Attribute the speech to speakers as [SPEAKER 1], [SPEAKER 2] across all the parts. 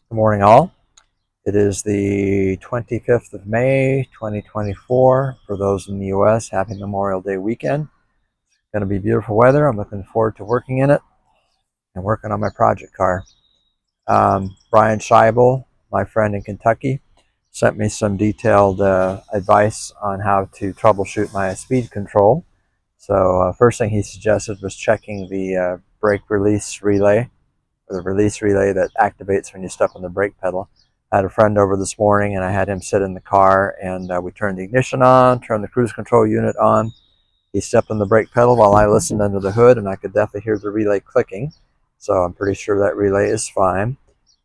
[SPEAKER 1] Good morning, all. It is the 25th of May, 2024. For those in the U.S., happy Memorial Day weekend. It's going to be beautiful weather. I'm looking forward to working in it and working on my project car. Brian Scheibel, my friend in Kentucky, sent me some detailed advice on how to troubleshoot my speed control. So first thing he suggested was checking the brake release relay, or the release relay that activates when you step on the brake pedal. I had a friend over this morning and I had him sit in the car, and we turned the ignition on, turned the cruise control unit on. He stepped on the brake pedal while I listened under the hood, and I could definitely hear the relay clicking. So I'm pretty sure that relay is fine.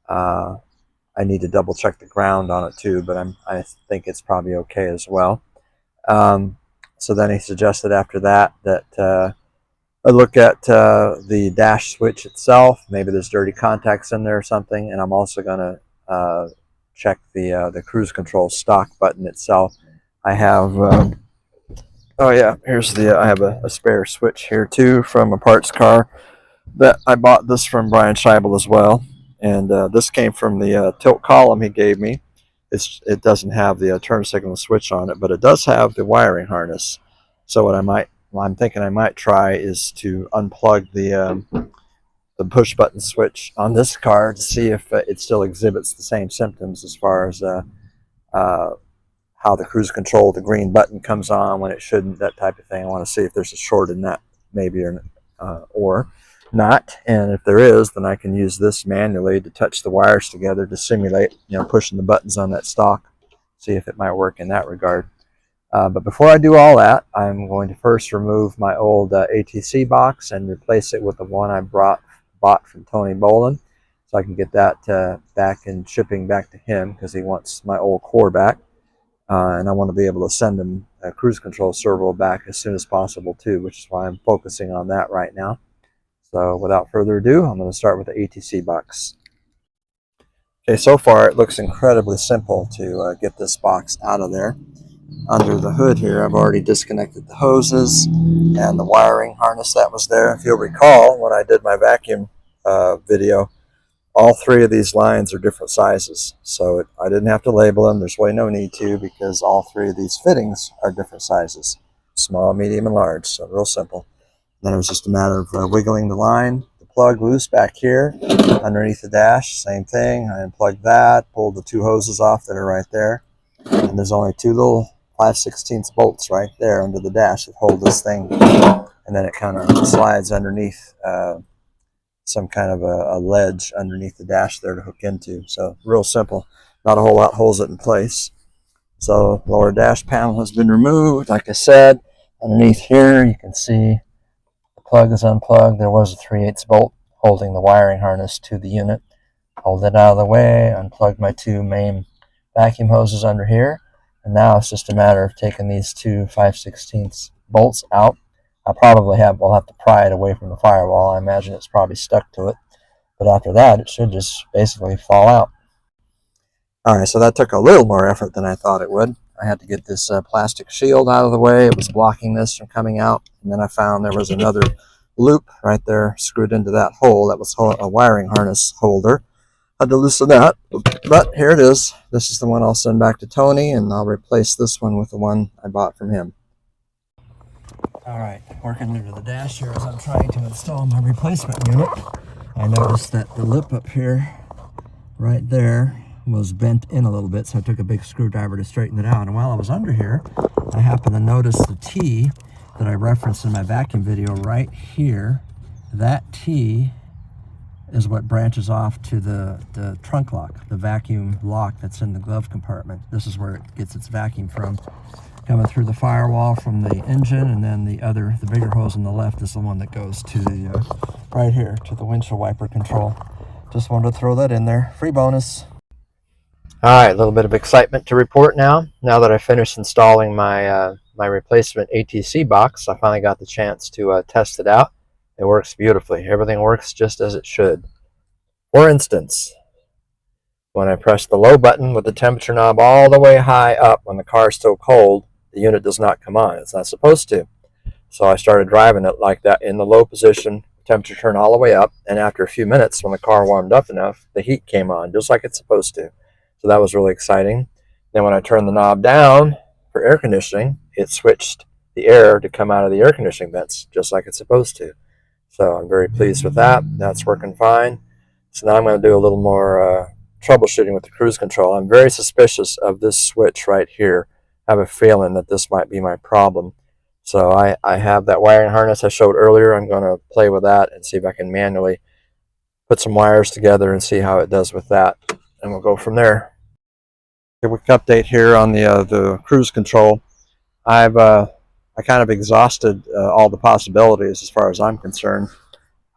[SPEAKER 1] I need to double check the ground on it too, but I think it's probably okay as well. So then he suggested after that I look at the dash switch itself. Maybe there's dirty contacts in there or something, and I'm also going to check the cruise control stock button itself. I have oh yeah, here's I have a spare switch here too from a parts car that I bought this from Brian Scheibel as well, and this came from the tilt column he gave me. It doesn't have the turn signal switch on it, but it does have the wiring harness. So what I'm thinking I might try is to unplug the push button switch on this car to see if it still exhibits the same symptoms as far as how the cruise control, the green button comes on when it shouldn't, that type of thing. I want to see if there's a short in that, maybe, or not. And if there is, then I can use this manually to touch the wires together to simulate, pushing the buttons on that stock, see if it might work in that regard. But before I do all that, I'm going to first remove my old ATC box and replace it with the one I bought from Tony Bolin, so I can get that back and shipping back to him, because he wants my old core back. And I want to be able to send him a cruise control servo back as soon as possible too, which is why I'm focusing on that right now. So without further ado, I'm going to start with the ATC box. Okay, so far it looks incredibly simple to get this box out of there. Under the hood here, I've already disconnected the hoses and the wiring harness that was there. If you'll recall, when I did my vacuum video, all three of these lines are different sizes. So I didn't have to label them. There's really no need to, because all three of these fittings are different sizes: small, medium, and large. So real simple. Then it was just a matter of wiggling the line, the plug loose back here underneath the dash. Same thing. I unplugged that, pulled the two hoses off that are right there. And there's only two little 5/16 bolts right there under the dash that hold this thing. And then it kind of slides underneath some kind of a ledge underneath the dash there to hook into. So real simple. Not a whole lot holds it in place. So lower dash panel has been removed. Like I said, underneath here you can see the plug is unplugged. There was a 3/8 bolt holding the wiring harness to the unit. Hold it out of the way, unplugged my two main vacuum hoses under here, and now it's just a matter of taking these two 5/16 bolts out. We'll have to pry it away from the firewall. I imagine it's probably stuck to it, but after that it should just basically fall out. Alright, so that took a little more effort than I thought it would. I had to get this plastic shield out of the way. It was blocking this from coming out, and then I found there was another loop right there screwed into that hole that was a wiring harness holder. Had to loosen that, but here it is. This is the one I'll send back to Tony, and I'll replace this one with the one I bought from him. Alright, working under the dash here as I'm trying to install my replacement unit. I noticed that the lip up here, right there, was bent in a little bit, so I took a big screwdriver to straighten it out. And while I was under here, I happened to notice the T that I referenced in my vacuum video right here. That T is what branches off to the trunk lock, the vacuum lock that's in the glove compartment. This is where it gets its vacuum from, coming through the firewall from the engine, and then the bigger hose on the left is the one that goes to the right here to the windshield wiper control. Just wanted to throw that in there, free bonus. All right, a little bit of excitement to report now. Now that I finished installing my my replacement ATC box, I finally got the chance to test it out. It works beautifully. Everything works just as it should. For instance, when I press the low button with the temperature knob all the way high up when the car is still cold, the unit does not come on. It's not supposed to. So I started driving it like that in the low position, temperature turned all the way up, and after a few minutes, when the car warmed up enough, the heat came on just like it's supposed to. So that was really exciting. Then when I turned the knob down for air conditioning, it switched the air to come out of the air conditioning vents just like it's supposed to. So I'm very pleased with that. That's working fine. So now I'm going to do a little more troubleshooting with the cruise control. I'm very suspicious of this switch right here. I have a feeling that this might be my problem. So I have that wiring harness I showed earlier. I'm going to play with that and see if I can manually put some wires together and see how it does with that. And we'll go from there. A quick update here on the cruise control. I kind of exhausted all the possibilities as far as I'm concerned.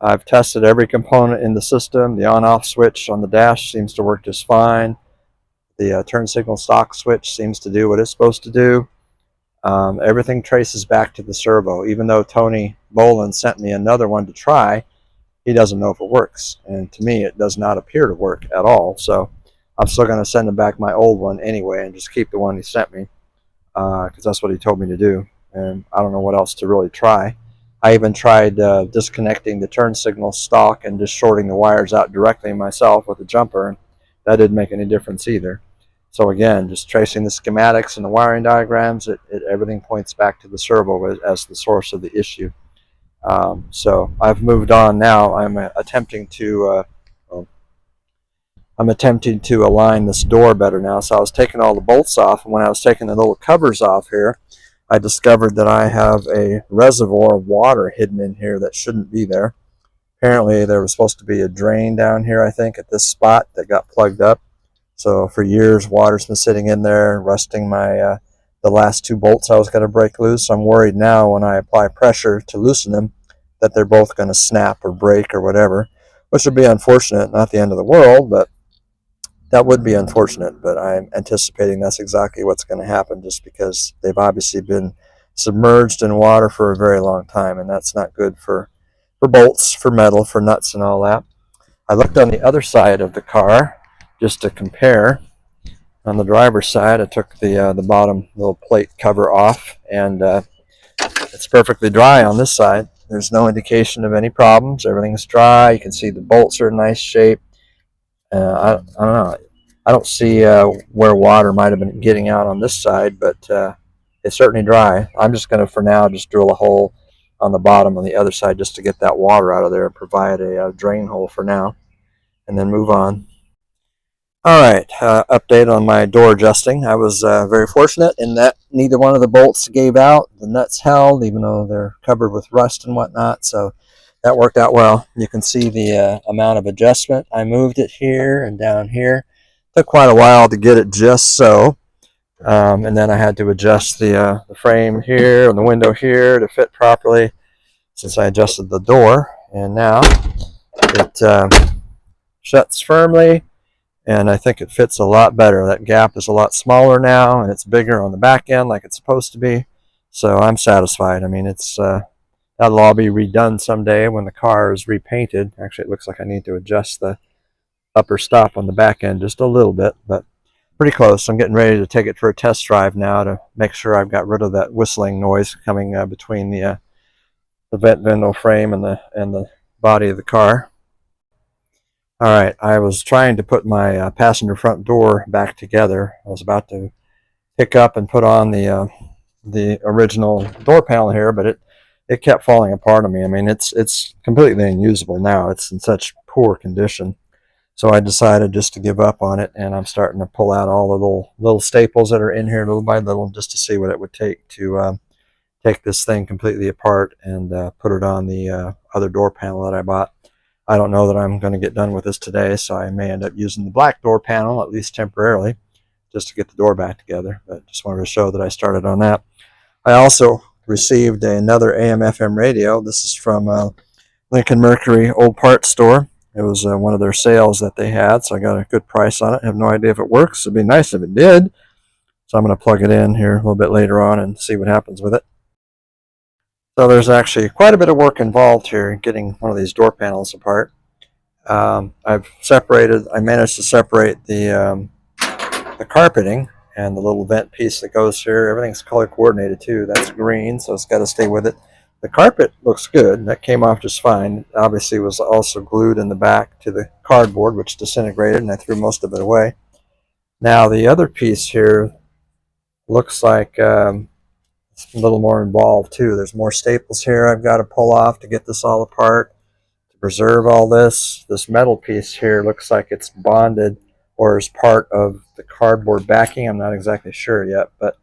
[SPEAKER 1] I've tested every component in the system. The on-off switch on the dash seems to work just fine. The turn signal stock switch seems to do what it's supposed to do. Everything traces back to the servo. Even though Tony Bolin sent me another one to try, he doesn't know if it works. And to me, it does not appear to work at all. So I'm still going to send him back my old one anyway and just keep the one he sent me because that's what he told me to do. And I don't know what else to really try. I even tried disconnecting the turn signal stock and just shorting the wires out directly myself with a jumper. And that didn't make any difference either. So again, just tracing the schematics and the wiring diagrams, everything points back to the servo as the source of the issue. So I've moved on now. I'm attempting to align this door better now. So I was taking all the bolts off, and when I was taking the little covers off here, I discovered that I have a reservoir of water hidden in here that shouldn't be there. Apparently there was supposed to be a drain down here, I think, at this spot that got plugged up. So for years, water's been sitting in there, rusting my the last two bolts I was going to break loose. I'm worried now when I apply pressure to loosen them that they're both going to snap or break or whatever, which would be unfortunate. Not the end of the world, but that would be unfortunate. But I'm anticipating that's exactly what's going to happen, just because they've obviously been submerged in water for a very long time, and that's not good for bolts, for metal, for nuts, and all that. I looked on the other side of the car just to compare. On the driver's side, I took the bottom little plate cover off, and it's perfectly dry on this side. There's no indication of any problems. Everything's dry. You can see the bolts are in nice shape. I don't know. I don't see where water might have been getting out on this side, but it's certainly dry. I'm just going to, for now, just drill a hole on the bottom on the other side just to get that water out of there and provide a drain hole for now, and then move on. All right, update on my door adjusting. I was very fortunate in that neither one of the bolts gave out. The nuts held, even though they're covered with rust and whatnot, so that worked out well. You can see the amount of adjustment. I moved it here and down here. Took quite a while to get it just so, and then I had to adjust the frame here and the window here to fit properly since I adjusted the door, and now it shuts firmly. And I think it fits a lot better. That gap is a lot smaller now, and it's bigger on the back end like it's supposed to be. So I'm satisfied. I mean, that'll all be redone someday when the car is repainted. Actually, it looks like I need to adjust the upper stop on the back end just a little bit, but pretty close. I'm getting ready to take it for a test drive now to make sure I've got rid of that whistling noise coming between the vent window frame and the body of the car. All right, I was trying to put my passenger front door back together. I was about to pick up and put on the original door panel here, but it kept falling apart on me. I mean, it's completely unusable now. It's in such poor condition. So I decided just to give up on it, and I'm starting to pull out all the little staples that are in here little by little just to see what it would take to take this thing completely apart and put it on the other door panel that I bought. I don't know that I'm going to get done with this today, so I may end up using the black door panel, at least temporarily, just to get the door back together. But just wanted to show that I started on that. I also received another AM/FM radio. This is from Lincoln Mercury Old Parts Store. It was one of their sales that they had, so I got a good price on it. I have no idea if it works. It'd be nice if it did. So I'm going to plug it in here a little bit later on and see what happens with it. So there's actually quite a bit of work involved here in getting one of these door panels apart. I managed to separate the carpeting and the little vent piece that goes here. Everything's color coordinated too. That's green, so it's got to stay with it. The carpet looks good. That came off just fine. Obviously, it was also glued in the back to the cardboard, which disintegrated, and I threw most of it away. Now, the other piece here looks like it's a little more involved, too. There's more staples here I've got to pull off to get this all apart, to preserve all this. This metal piece here looks like it's bonded or is part of the cardboard backing. I'm not exactly sure yet, but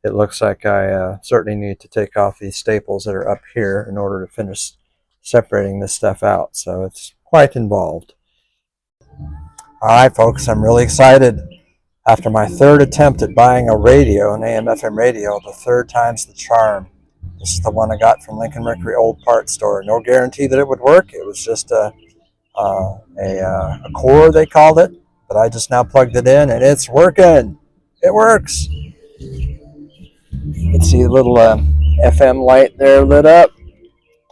[SPEAKER 1] it looks like I certainly need to take off these staples that are up here in order to finish separating this stuff out. So it's quite involved. All right, folks, I'm really excited. After my third attempt at buying a radio, an AM/FM radio, the third time's the charm. This is the one I got from Lincoln Mercury Old Parts Store. No guarantee that it would work. It was just a core, they called it, but I just now plugged it in and it's working. It works. You can see the little FM light there lit up.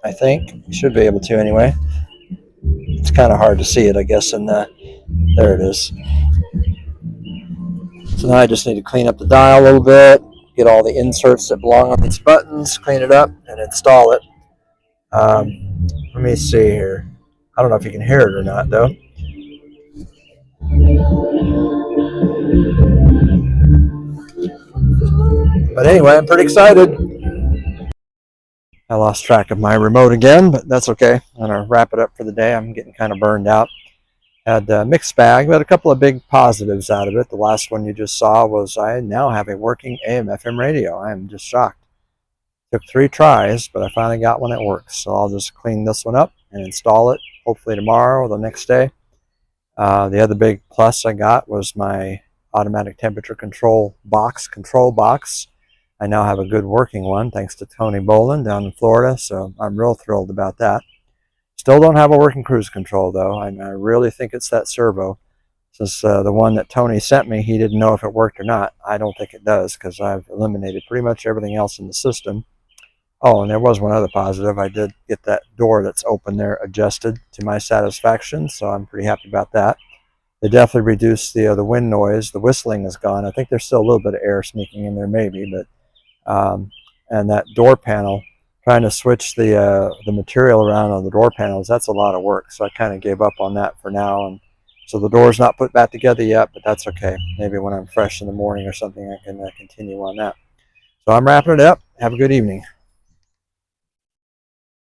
[SPEAKER 1] I think you should be able to anyway. It's kind of hard to see it, I guess, and there it is. So now I just need to clean up the dial a little bit, get all the inserts that belong on these buttons, clean it up, and install it. Let me see here. I don't know if you can hear it or not, though. But anyway, I'm pretty excited. I lost track of my remote again, but that's okay. I'm going to wrap it up for the day. I'm getting kind of burned out. Had a mixed bag, but a couple of big positives out of it. The last one you just saw was I now have a working AM/FM radio. I am just shocked. Took 3 tries, but I finally got one that works. So I'll just clean this one up and install it, hopefully tomorrow or the next day. The other big plus I got was my automatic temperature control box. I now have a good working one, thanks to Tony Bolin down in Florida, so I'm real thrilled about that. Still don't have a working cruise control, though. I really think it's that servo. Since the one that Tony sent me, he didn't know if it worked or not. I don't think it does, because I've eliminated pretty much everything else in the system. Oh, and there was one other positive. I did get that door that's open there adjusted to my satisfaction, so I'm pretty happy about that. They definitely reduced the wind noise. The whistling is gone. I think there's still a little bit of air sneaking in there, maybe, but and that door panel, trying to switch the material around on the door panels, that's a lot of work. So I kind of gave up on that for now. And so the door's not put back together yet, but that's okay. Maybe when I'm fresh in the morning or something, I can continue on that. So I'm wrapping it up. Have a good evening.